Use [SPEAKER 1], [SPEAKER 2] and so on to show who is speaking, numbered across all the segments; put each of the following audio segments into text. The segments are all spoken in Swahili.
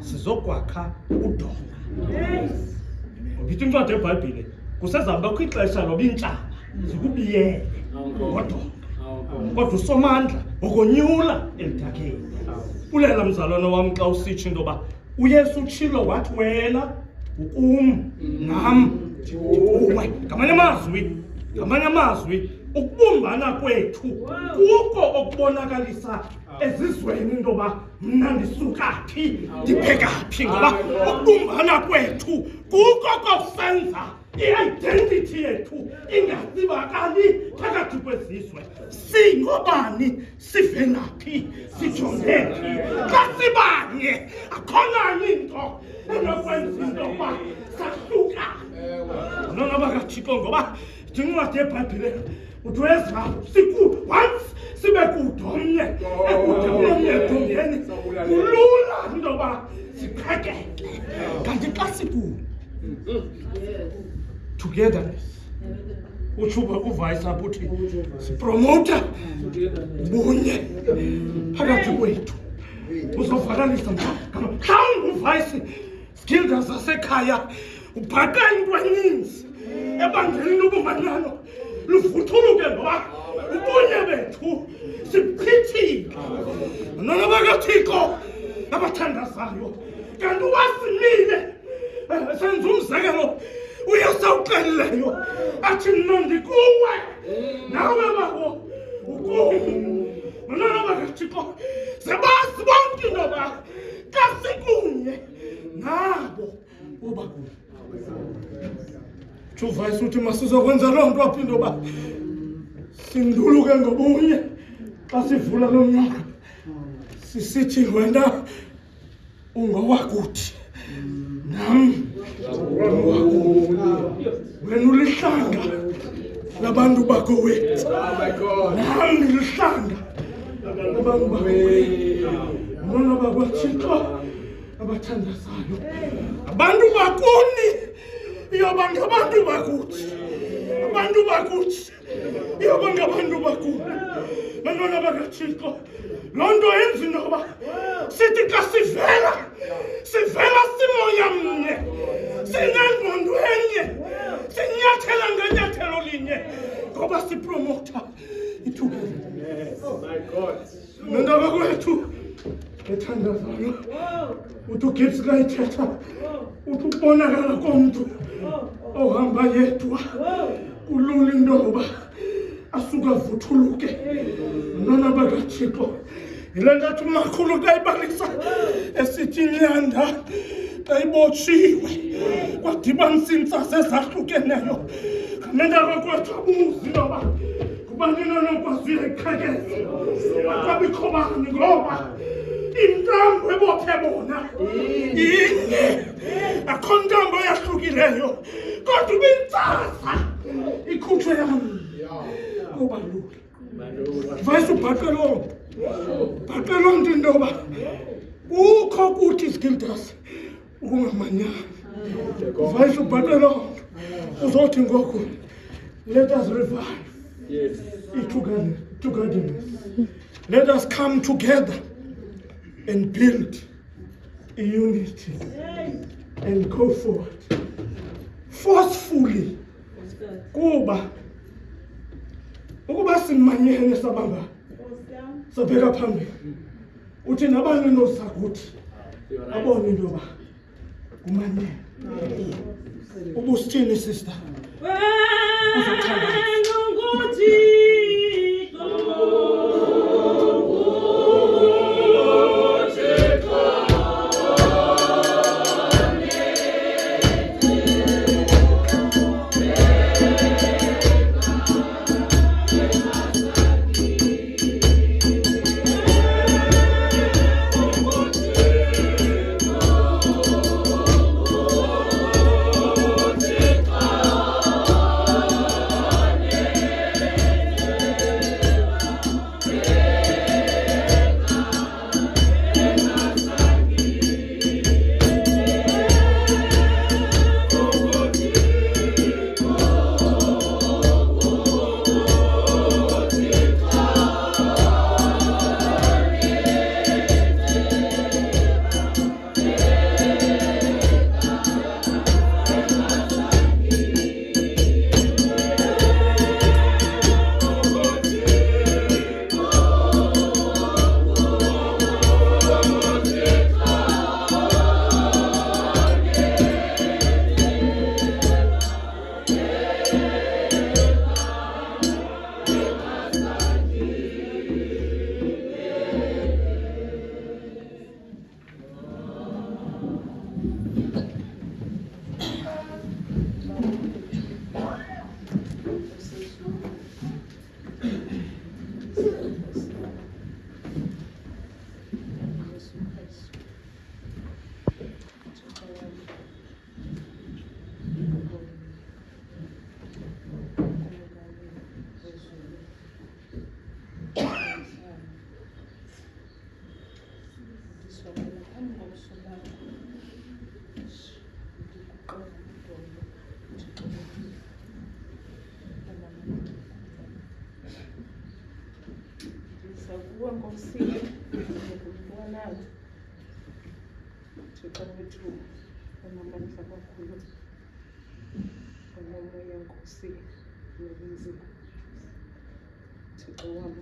[SPEAKER 1] sizokwakha udonga. Ngithi incwadi yeBhayibhile kusezamba kwixesha loba intshaba zikubiyele ngodonga. Kodwa usomandla ukonyula elithakeni. Bulela mzalwana wami xa usitsho into yoba uYesu utshilo wathi wena ukum nam ndikuwe. Ngamanye amazwi ukubumbana kwethu kuko okubonakalisa ezizweni into yoba mna ndisuka phi ndipheka phi, ngoba ukubumbana kwethu kuko kokusenza i-identity yethu ingasibakali phakathi kwezizwe. Singobani, sivela phi, sijonge phi. Xa sibanye akhona into enokwenza into yoba sahlukane. Nona bakaThixo, ngoba incwadi yeBhayibhile uthi Ezra once sibe kudomnye ekudomnye edongeni kulula into yoba siqhekeke. Kanti xa sikunye togetherness, utsho uVice apho uthi sipromota ubunye phakathi kwethu. Uzovakalisa mhlawumbi uVice Gildas zasekhaya ubhaqa into eninzi ebandleni lobumanano luvuthuluke, ngoba ubunye bethu siphithile. Nona bakaThixo abathandazayo, kanti wasimile senza umzekelo uyasawuqelileyo athi mna ndikuwe nawe bawo ukumu. Nona bakaThixo sebazi bonke into yoba xa sikunye nabo ubakunye. uVice uthi masizokwenza loo nto apho into yoba sinduluke ngobunye xa sivula lo mnyaka sisithi wena ungowakuthi nam wena ulihlanga labantu bakowethu nam ndilihlanga labantu bakowethu. Nona bakwaThixo abathandazayo, abantu bakuni iyoba ngabantu bakuthi, abantu bakuthi iyoba ngabantu bakuni. Bantwana bakaThixo, loo nto yenza into yoba sithi xa sivela simoya mnye, sinengqondo enye, sinyathela ngenyathelo linye, ngoba sipromota ithugezo. Nondaba kwethu ethandazayo uthi uGibbs xa ithetha uthi ukubonakala komntu ohamba yedwa kulula into yoba asuka vuthuluke. Nona bakaThixo, yile nto athi umakhulu xa ibalisa esithi inyanda xa ibotshiwe kwadibanisa iintsasa ezahlukeneyo. Ngendaba kwethu abuzi into yoba ngubani nonokwazi uyayiqhekeza akabikho bani, ngoba intambo ebophe bona inye, akho ntambo eyahlukileyo, kodwa ubintsasa ikhutshwe yam kuba lula. Vice ubhaqe loo nto into yoba kukho kuthi isigildas ukungamanyani. Vice ubhaqe loo nto uzothi ngoku let us revive togetherness. Let us come together and build a unity and go forward forcefully. Kuba ukuba simanyene sabamba sabheka phambili, uthi nabani nosakuthi abone into yoba kumanyene. Ubusithini sister? Uzothanda
[SPEAKER 2] Nkosi ngumntwanana Thixo wethu onamandla amakhulu onomoya Nkosi nobunzima Thixo wam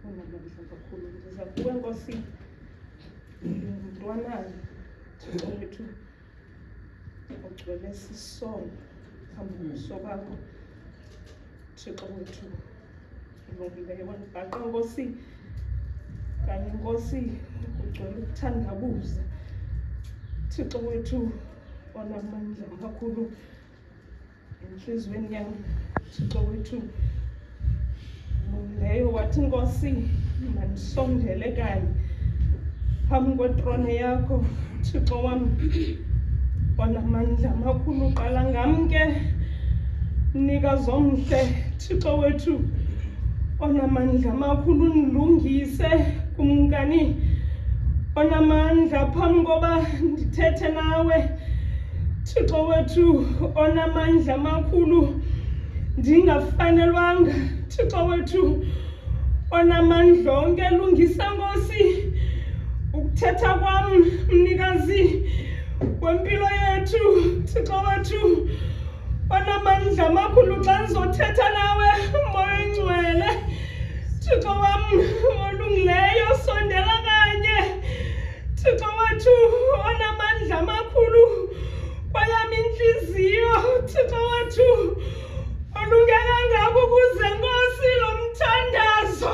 [SPEAKER 2] onamandla amakhulu ndiza kuwe Nkosi ngumntwanana Thixo wethu ogcwele sisono phambi kobuso bakho Thixo wethu ulungileyo wandibhaqa Nkosi kanye Nkosi ugcwele ukuthandabuza Thixo wethu onamandla amakhulu enhliziyweni yam Thixo wethu ulungileyo wathi Nkosi mandisondele kanye phambi kwetrone yakho Thixo wam onamandla amakhulu qala ngam ke mnikazi omhle Thixo wethu onamandla amakhulu ndilungise kumkani onamandla phambi koba ndithethe nawe Thixo wethu onamandla amakhulu ndingafanelwanga Thixo wethu onamandla onke lungisa Nkosi ukuthetha kwam mnikazi wempilo yethu Thixo wethu onamandla amakhulu xa ndizothetha nawe Moya Oyingcwele Thixo wam olungileyo sondela kanye Thixo wethu onamandla amakhulu kwayam intliziyo Thixo wethu olunge kangako ukuze Nkosi lo mthandazo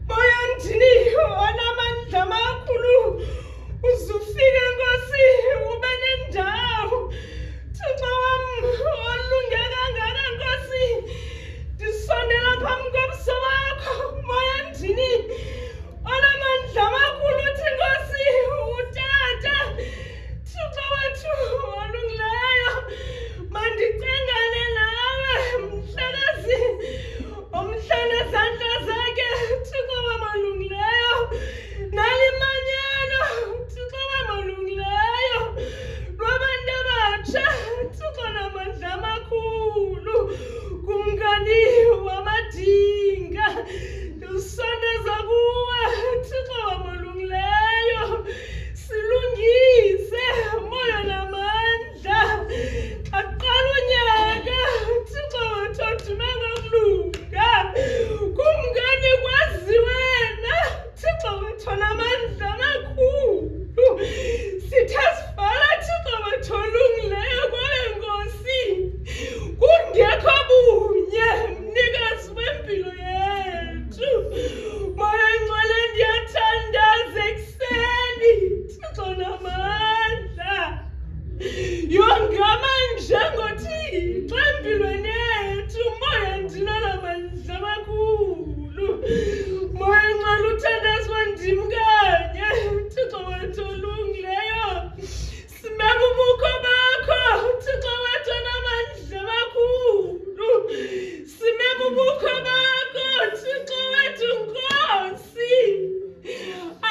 [SPEAKER 2] Moya ndini onamandla amakhulu uzufike Nkosi ube nendawo Thixo wam olunge kangaka Nkosi ndisondela phambi kobuso bakho Moya ndini onamandla amakhulu uthi Nkosi utata Thixo wethu olungileyo mandicengane nawe mhlekazi omhle nezandla zakhe Thixo wam olungileyo nalimanyano Thixo wam olungileyo lwabantu abatsha Thixo namandla amakhulu kumkani wamadinga ndisondeza kuwe Thixo wam olungileyo silungise moya namandla aqala unyaka Thixo wethu odume ngokulunga kumkani kwazi wena Thixo wethu onamandla amakhulu sithe sivala Thixo wethu olungileyo kwaye Nkosi kungekho bunye mnikazi wempilo yethu Moya Oyingcwele ndiyathandaza ekuseni Thixo onamandla yongama njengoThixo empilweni yethu Moya ndinonamandla amakhulu Moya Oyingcwele uthandazwa ndim kanye Thixo wethu olungileyo simema ubukho bakho Thixo wethu onamandla amakhulu simema ubukho bakho Thixo wethu Nkosi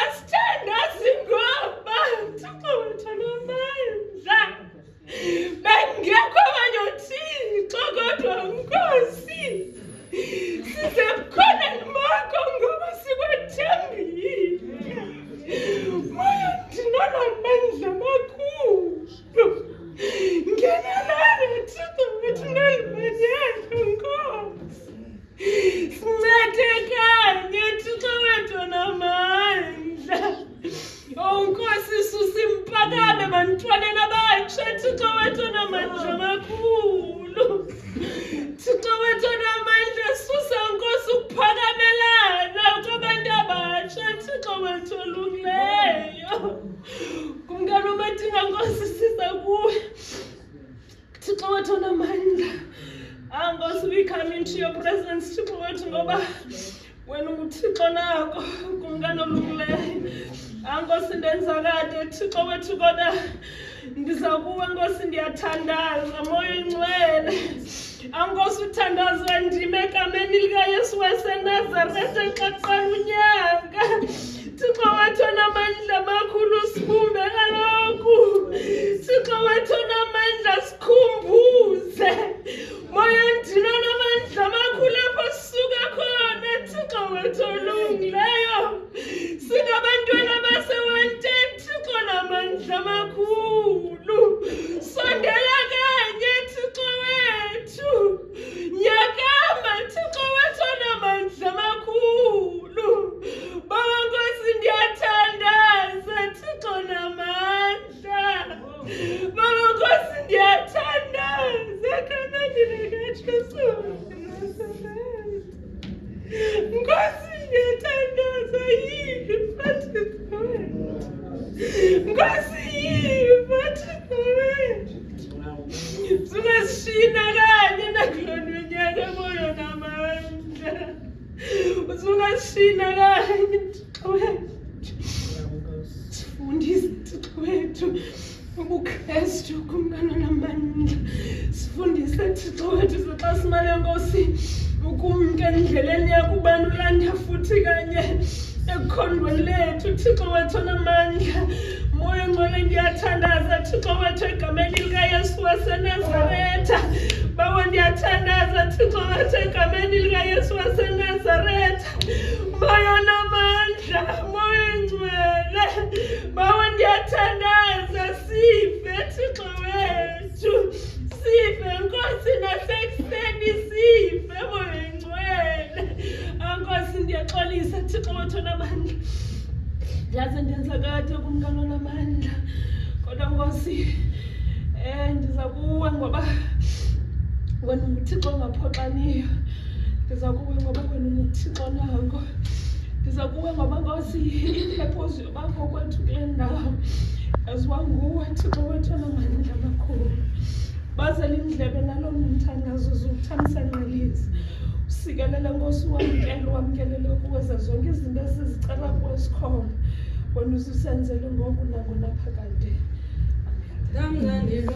[SPEAKER 2] asithandazi ngoba Thixo wethu onamandla bengekho abanye oThixo kodwa Nkosi sisebukhoneni bakho ngoba sikwethembile Moya ndinonamandla amakhulu ngenelele Thixo wethu nalimanyano Nkosi sincede kanye Thixo wethu onamandla Nkosi susimpakame bantwaneni abatsha Thixo wethu onamandla amakhulu Thixo wethu onamandla susa Nkosi ukuphakamelana kwabantu abatsha Thixo wethu olungileyo kumkani ubedinga Nkosi siza kuwe Thixo wethu onamandla Nkosi we come into your presence Thixo wethu ngoba wena uThixo nako kumkani olungileyo Nkosi ndenza kade Thixo wethu kodwa ndiza kuwe Nkosi ndiyathandaza Moya Oyingcwele Nkosi uthandazwe ndim egameni likaYesu waseNazaretha xa kuqala unyaka Thixo wethu onamandla amakhulu sibumbe kaloku Thixo wethu onamandla sikhumbuze Moya ndini onamandla amakhulu apho sisuka khona Thixo wethu olungileyo amandla amakhulu. Sondela kanye Thixo wethu. Nyakama Thixo wethu onamandla amakhulu. Baba Nkosi ndiyathandaza Thixo namandla. Baba Nkosi ndiyathandaza egameni likaJesu Nazareth. Nkosi ndiyathandaza yiva Thixo wethu. Nkosi yiva Thixo wethu. Sungasishina kanye nakulona unyaka moyo namandla. Sungasishina kanye Thixo wethu. Sifundise Thixo wethu ubuKristu kumkana namandla. Sifundise Thixo wethu xa simale Nkosi ukumka endleleni yakho ubani ulanda futhi kanye ekhondweni lethu Thixo wethu namandla. Moya ngcwele ndiyathandaza Thixo wethu egameni likaYesu waseNazaretha. Bawo ndiyathandaza Thixo wethu egameni likaYesu waseNazaretha. Moya namandla, moya ngcwele. Bawo ndiyathandaza sife Thixo wethu. Sife Nkosi nasekuseni sife moya ngcwele. Nkosi ndiyaxolisa Thixo wethu namandla. Yaze ndenza kade kumkano namandla. Kodwa Nkosi ndiza kuwe ngoba wena uThixo ongaphoxaniyo. Ndiza kuwe ngoba wena uThixo nako. Ndiza kuwe ngoba Nkosi iphephosi yobakho kwethu kule ndawo yaziwa nguwe Thixo wethu onamandla amakhulu. Bazela indlebe nalo mthandazo zokuthamsanqelisa. Usikelele Nkosi wamkelele kuweza zonke izinto esizicela kuwe sikhona. Wena uzisenzele ngoku nango naphakade.
[SPEAKER 3] Amen.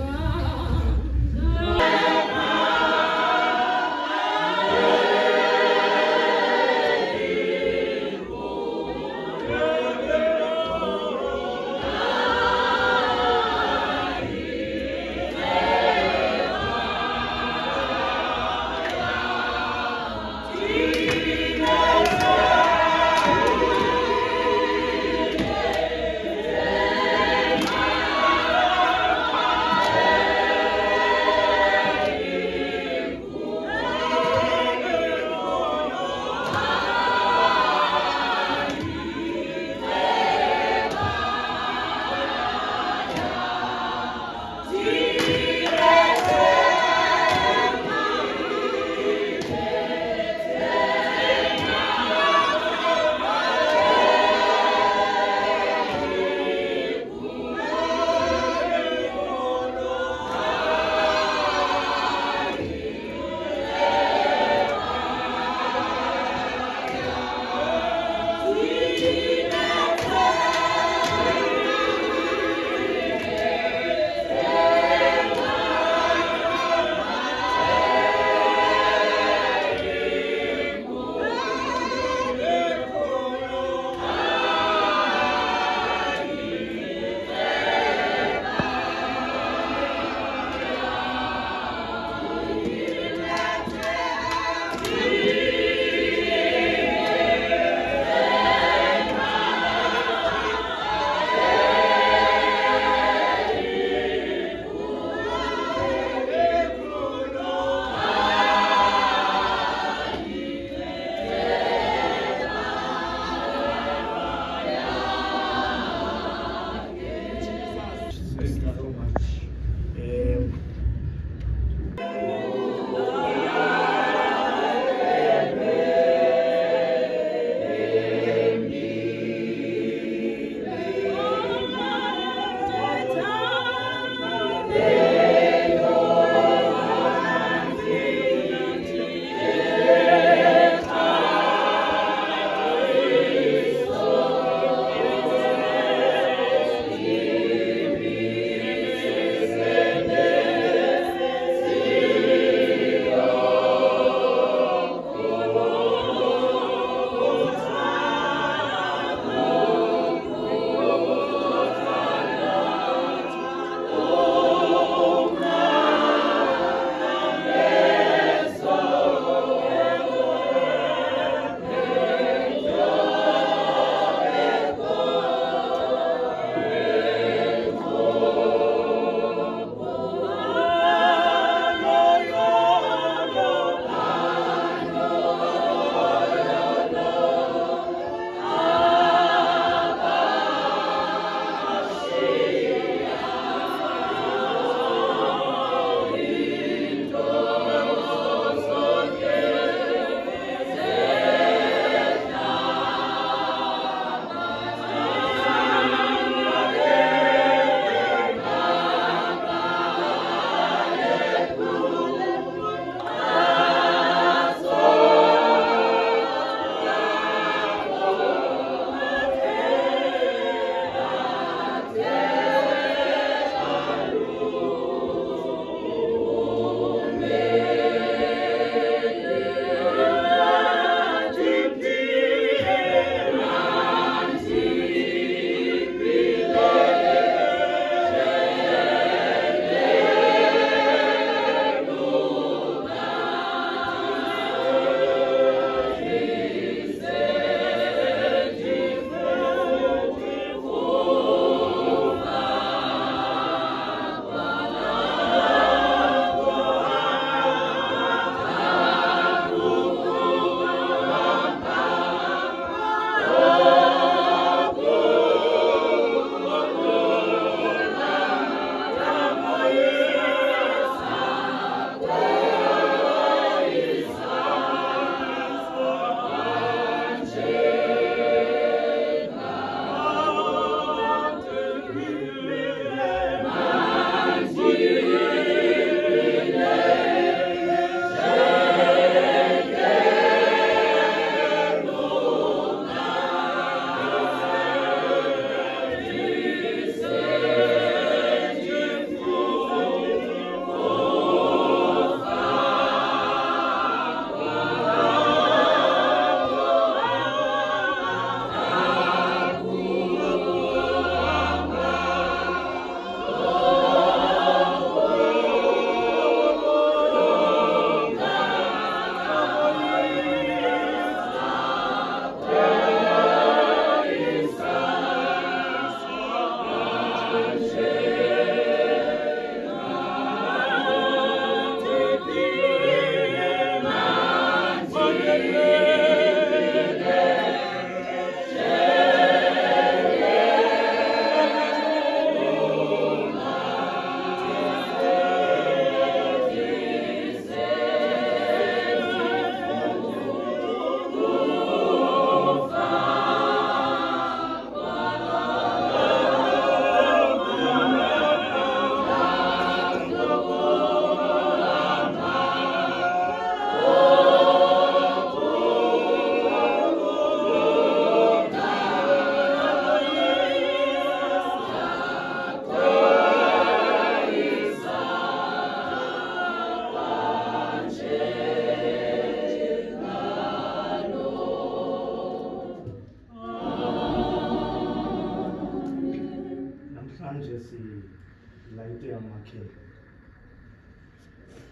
[SPEAKER 1] namhlanje silayite amakheli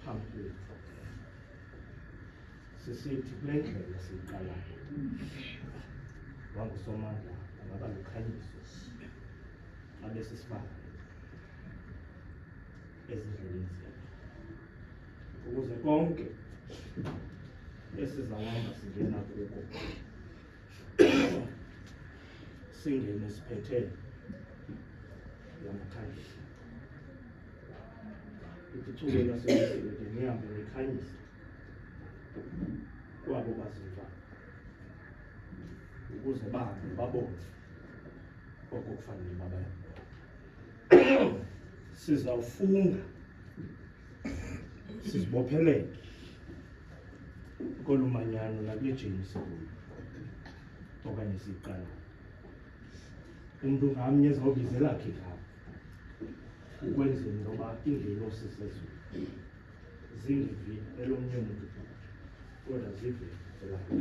[SPEAKER 1] phambi kwethu sisithi kule ndlela siyiqalayo wangusomandla angaba lukhanyiso abe sisibane ezindleleni zethu ukuze konke esizawuhamba singena kuko singene siphethe lamakhanyiso ithuba laselisebete nihambe nikhanyisa kwabo baziva ukuze bahambe babone okufanele babaye. Sizawufunga sizibophelele kolumanyano nakule jeni sikuyo okanye siyiqala. Umuntu ngamnye ezawubiza elakhe igama ukwenzela intoba iingelosi zezulu zingevi elomnye umuntu kodwa zive elakhe.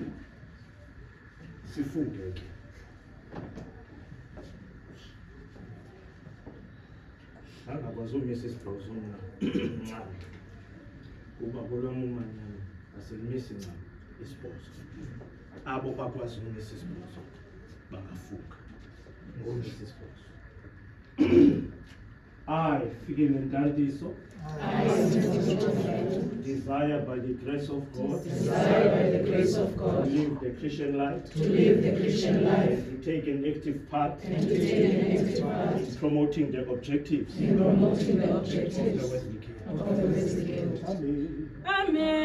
[SPEAKER 1] Sifunge ke angakwazi umisa isibhozo ncane kuba kolwam umanyano aselimisi ncane isibhozo. Abo bakwazi umisa isibhozo bangafuka ngomisa isibhozo. I, Fikile Ntandiso, desire by the grace of God, to live the Christian life, to take an active part in promoting the objectives of the Wesley Guild. Amen.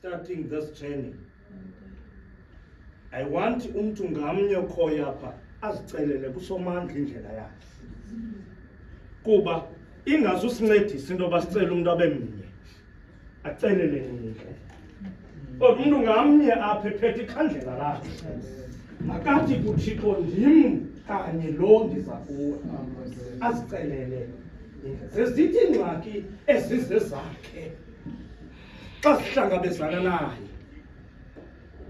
[SPEAKER 1] Starting this journey, I want umuntu ngamnye okhoya apha azicelele kusomandla indlela yakhe kuba ingazusincedisa into basicela umuntu abemnye acelele indlela kodwa umuntu ngamnye apha ephethe ikhandlela lakhe makathi kuThixo ndim kanye lo ndiza kuwe azicelele zezithi ingxaki ezizezakhe xa sihlangabezana naye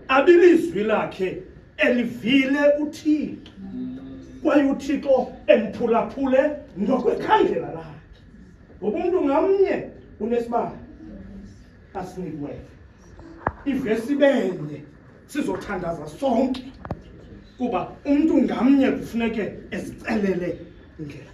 [SPEAKER 1] abilizwi lakhe elivile uThixo kwaye uThixo emphulaphule ngokwekhandlela lakhe ngoba umuntu ngamnye unesibane asinikiweyo ivesi benye sizothandaza sonke kuba umuntu ngamnye kufuneke ezicelele indlela.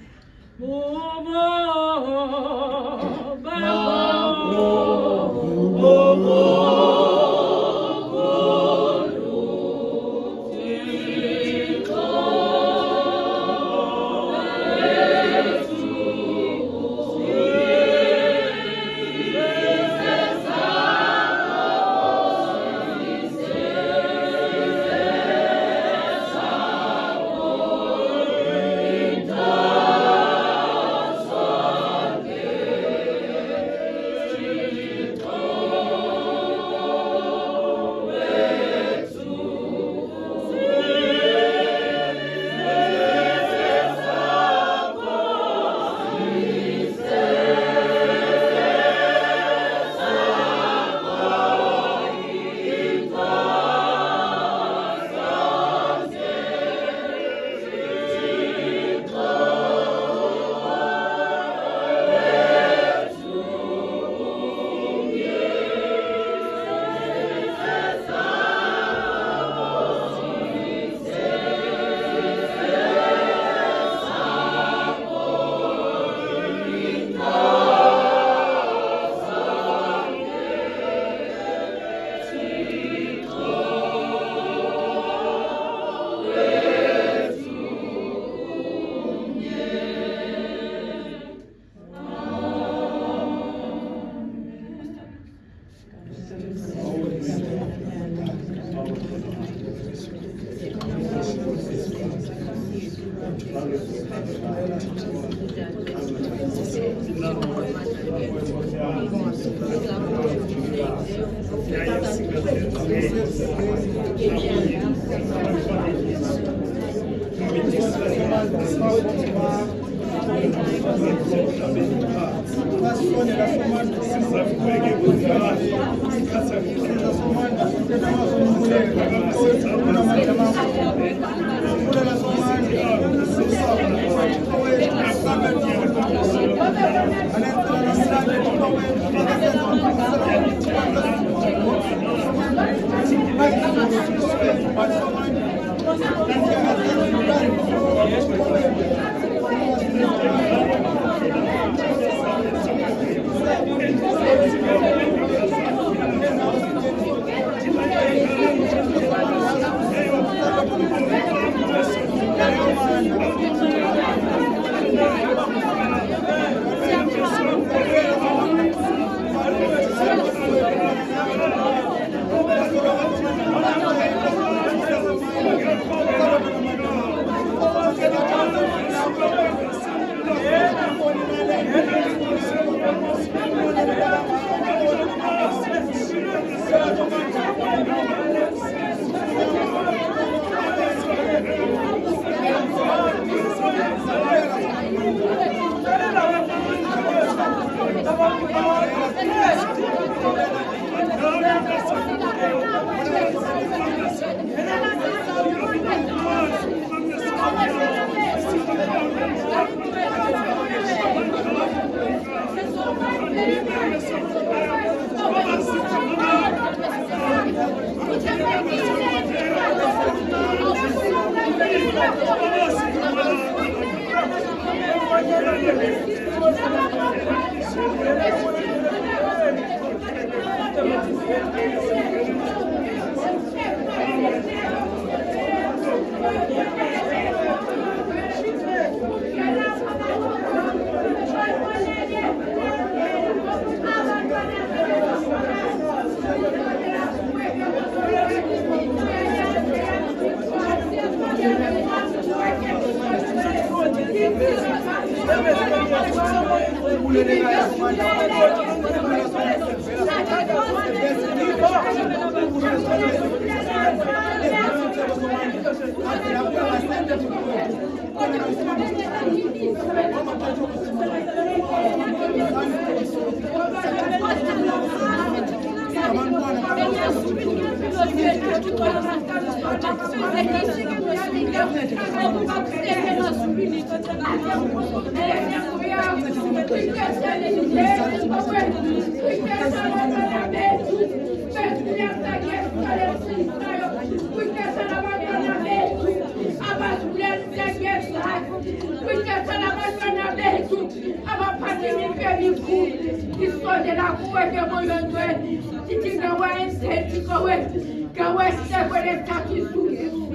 [SPEAKER 3] Thank you.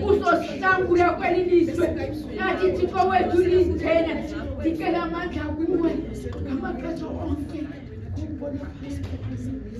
[SPEAKER 3] Usosangula kwelilizwe nathi Thixo wethu lithena dikela amandla kuwe ngamaxesha onke.